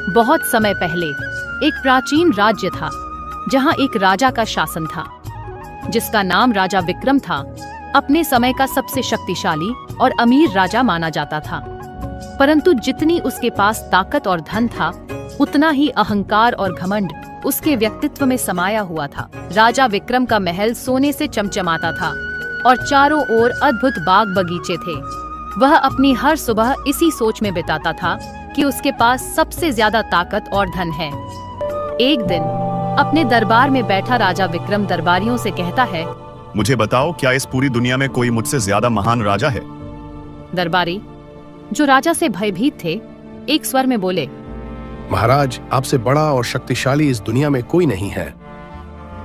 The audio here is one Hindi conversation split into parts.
बहुत समय पहले एक प्राचीन राज्य था जहां एक राजा का शासन था जिसका नाम राजा विक्रम था। अपने समय का सबसे शक्तिशाली और अमीर राजा माना जाता था, परंतु जितनी उसके पास ताकत और धन था उतना ही अहंकार और घमंड उसके व्यक्तित्व में समाया हुआ था। राजा विक्रम का महल सोने से चमचमाता था और चारों ओर अद्भुत बाग बगीचे थे। वह अपनी हर सुबह इसी सोच में बिताता था कि उसके पास सबसे ज्यादा ताकत और धन है। एक दिन अपने दरबार में बैठा राजा विक्रम दरबारियों से कहता है, मुझे बताओ, क्या इस पूरी दुनिया में कोई मुझसे ज्यादा महान राजा है? दरबारी, जो राजा से भयभीत थे, एक स्वर में बोले, महाराज, आपसे बड़ा और शक्तिशाली इस दुनिया में कोई नहीं है।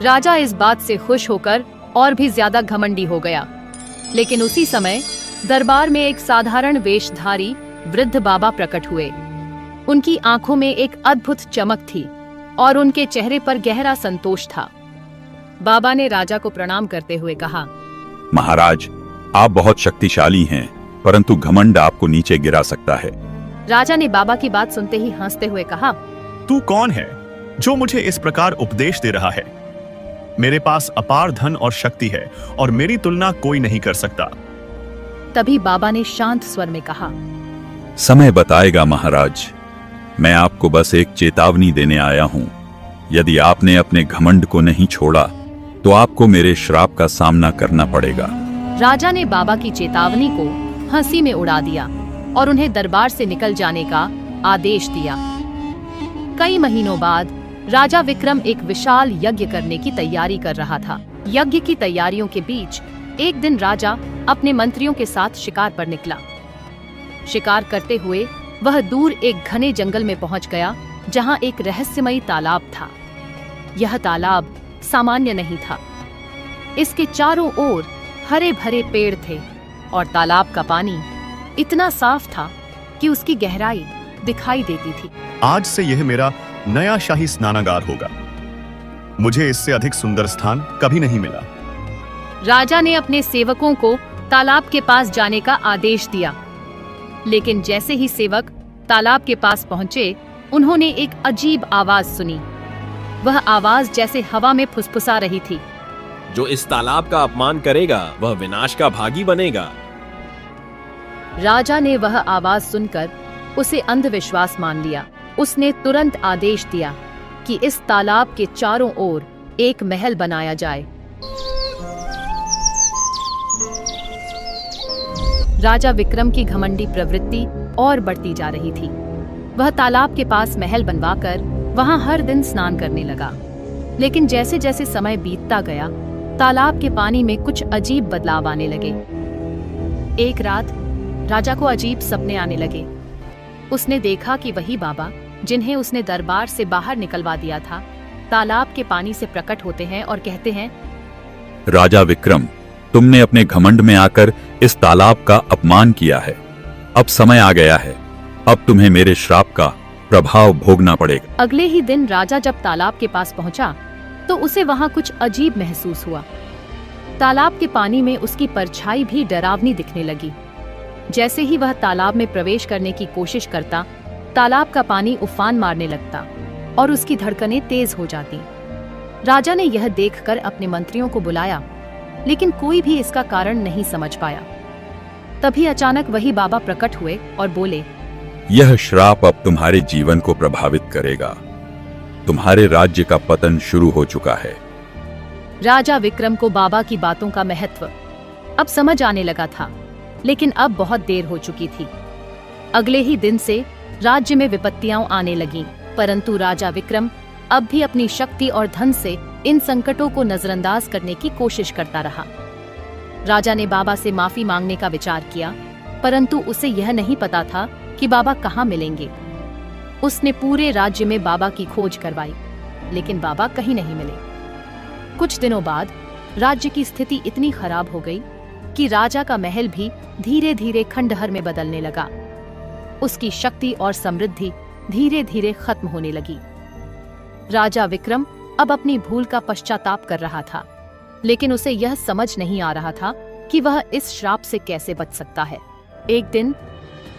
राजा इस बात से खुश होकर और भी ज्यादा घमंडी हो गया। लेकिन उसी समय दरबार में एक साधारण वेशधारी वृद्ध बाबा प्रकट हुए। उनकी आंखों में एक अद्भुत चमक थी और उनके चेहरे पर गहरा संतोष था। बाबा ने राजा को प्रणाम करते हुए कहा, महाराज, आप बहुत शक्तिशाली हैं, परंतु घमंड आपको नीचे गिरा सकता है। राजा ने बाबा की बात सुनते ही हंसते हुए कहा, तू कौन है जो मुझे इस प्रकार उपदेश दे रहा है? मेरे पास अपार धन और शक्ति है और मेरी तुलना कोई नहीं कर सकता। तभी बाबा ने शांत स्वर में कहा, समय बताएगा महाराज, मैं आपको बस एक चेतावनी देने आया हूं। यदि आपने अपने घमंड को नहीं छोड़ा तो आपको मेरे श्राप का सामना करना पड़ेगा। राजा ने बाबा की चेतावनी को हंसी में उड़ा दिया और उन्हें दरबार से निकल जाने का आदेश दिया। कई महीनों बाद राजा विक्रम एक विशाल यज्ञ करने की तैयारी कर रहा था। यज्ञ की तैयारियों के बीच एक दिन राजा अपने मंत्रियों के साथ शिकार पर निकला। शिकार करते हुए वह दूर एक घने जंगल में पहुंच गया जहां एक रहस्यमयी तालाब था। यह तालाब सामान्य नहीं था। इसके चारों ओर हरे भरे पेड़ थे और तालाब का पानी इतना साफ था कि उसकी गहराई दिखाई देती थी। आज से यह मेरा नया शाही स्नानागार होगा। मुझे इससे अधिक सुंदर स्थान कभी नहीं मिला। राजा ने अपने सेवकों को तालाब के पास जाने का आदेश दिया, लेकिन जैसे ही सेवक तालाब के पास पहुंचे, उन्होंने एक अजीब आवाज सुनी। वह आवाज जैसे हवा में फुसफुसा रही थी, जो इस तालाब का अपमान करेगा वह विनाश का भागी बनेगा। राजा ने वह आवाज सुनकर उसे अंधविश्वास मान लिया। उसने तुरंत आदेश दिया कि इस तालाब के चारों ओर एक महल बनाया जाए। राजा विक्रम की घमंडी प्रवृत्ति और बढ़ती जा रही थी। वह तालाब के पास महल बनवाकर वहां हर दिन स्नान करने लगा। लेकिन जैसे जैसे समय बीतता गया, तालाब के पानी में कुछ अजीब बदलाव आने लगे। एक रात राजा को अजीब सपने आने लगे। उसने देखा कि वही बाबा जिन्हें उसने दरबार से बाहर निकलवा दिया था, तालाब के पानी से प्रकट होते हैं और कहते हैं, राजा विक्रम, तुमने अपने घमंड में आकर इस तालाब का अपमान किया है। अब समय आ गया है, अब तुम्हें मेरे श्राप का प्रभाव भोगना पड़ेगा। अगले ही दिन राजा जब तालाब के पास पहुंचा तो उसे वहां कुछ अजीब महसूस हुआ। तालाब के पानी में उसकी परछाई भी डरावनी दिखने लगी। जैसे ही वह तालाब में प्रवेश करने की कोशिश करता, तालाब का पानी उफान मारने लगता और उसकी धड़कनें तेज हो जाती। राजा ने यह देखकर अपने मंत्रियों को बुलाया, लेकिन कोई भी इसका कारण नहीं समझ पाया। तभी अचानक वही बाबा प्रकट हुए और बोले, यह श्राप अब तुम्हारे जीवन को प्रभावित करेगा। तुम्हारे राज्य का पतन शुरू हो चुका है। राजा विक्रम को बाबा की बातों का महत्व अब समझ आने लगा था, लेकिन अब बहुत देर हो चुकी थी। अगले ही दिन से राज्य में विपत्तियां आने लगीं, परंतु राजा विक्रम अब भी अपनी शक्ति और धन से इन संकटों को नजरअंदाज करने की कोशिश करता रहा। राजा ने बाबा से माफी मांगने का विचार किया, परंतु उसे यह नहीं पता था कि बाबा कहाँ मिलेंगे। उसने पूरे राज्य में बाबा की खोज करवाई, लेकिन बाबा कहीं नहीं मिले। कुछ दिनों बाद राज्य की स्थिति इतनी खराब हो गई कि राजा का महल भी धीरे धीरे खंडहर में बदलने लगा। उसकी शक्ति और समृद्धि धीरे धीरे खत्म होने लगी। राजा विक्रम अब अपनी भूल का पश्चाताप कर रहा था, लेकिन उसे यह समझ नहीं आ रहा था कि वह इस श्राप से कैसे बच सकता है। एक दिन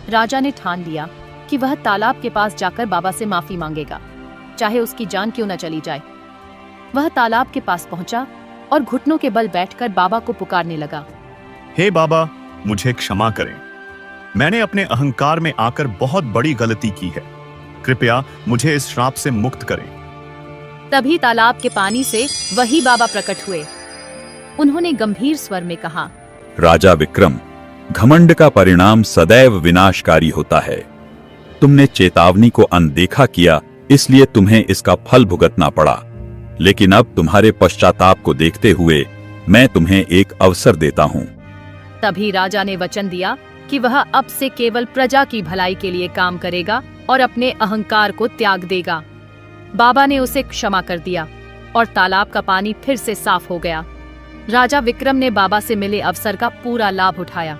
राजा ने ठान लिया कि वह तालाब के पास जाकर बाबा से माफी मांगेगा, चाहे उसकी जान क्यों न चली जाए। वह तालाब के पास पहुंचा और घुटनों के बल बैठकर बाबा को पुकारने लगा। हे बाबा, मुझे क्षमा करें। मैंने अपने अहंकार में आकर बहुत बड़ी गलती की है। कृपया मुझे इस श्राप से मुक्त करें। तभी तालाब के पानी से वही बाबा प्रकट हुए। उन्होंने गंभीर स्वर में कहा, राजा विक्रम, घमंड का परिणाम सदैव विनाशकारी होता है। तुमने चेतावनी को अनदेखा किया, इसलिए तुम्हें इसका फल भुगतना पड़ा। लेकिन अब तुम्हारे पश्चाताप को देखते हुए मैं तुम्हें एक अवसर देता हूं। तभी राजा ने वचन दिया कि वह अब से केवल प्रजा की भलाई के लिए काम करेगा और अपने अहंकार को त्याग देगा। बाबा ने उसे क्षमा कर दिया और तालाब का पानी फिर से साफ हो गया। राजा विक्रम ने बाबा से मिले अवसर का पूरा लाभ उठाया।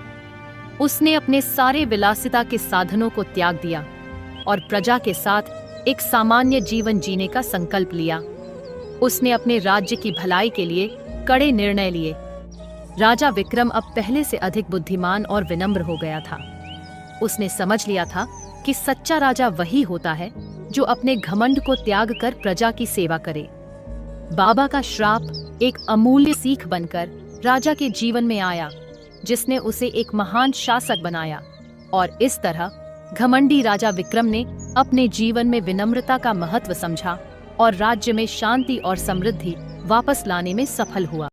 उसने अपने सारे विलासिता के साधनों को त्याग दिया और प्रजा के साथ एक सामान्य जीवन जीने का संकल्प लिया। उसने अपने राज्य की भलाई के लिए कड़े निर्णय लिए। राजा विक्रम अब पहले से अधिक बुद्धिमान और विनम्र हो गया था। उसने समझ लिया था कि सच्चा राजा वही होता है जो अपने घमंड को त्याग कर प्रजा की सेवा करे। बाबा का श्राप एक अमूल्य सीख बनकर राजा के जीवन में आया, जिसने उसे एक महान शासक बनाया। और इस तरह घमंडी राजा विक्रम ने अपने जीवन में विनम्रता का महत्व समझा और राज्य में शांति और समृद्धि वापस लाने में सफल हुआ।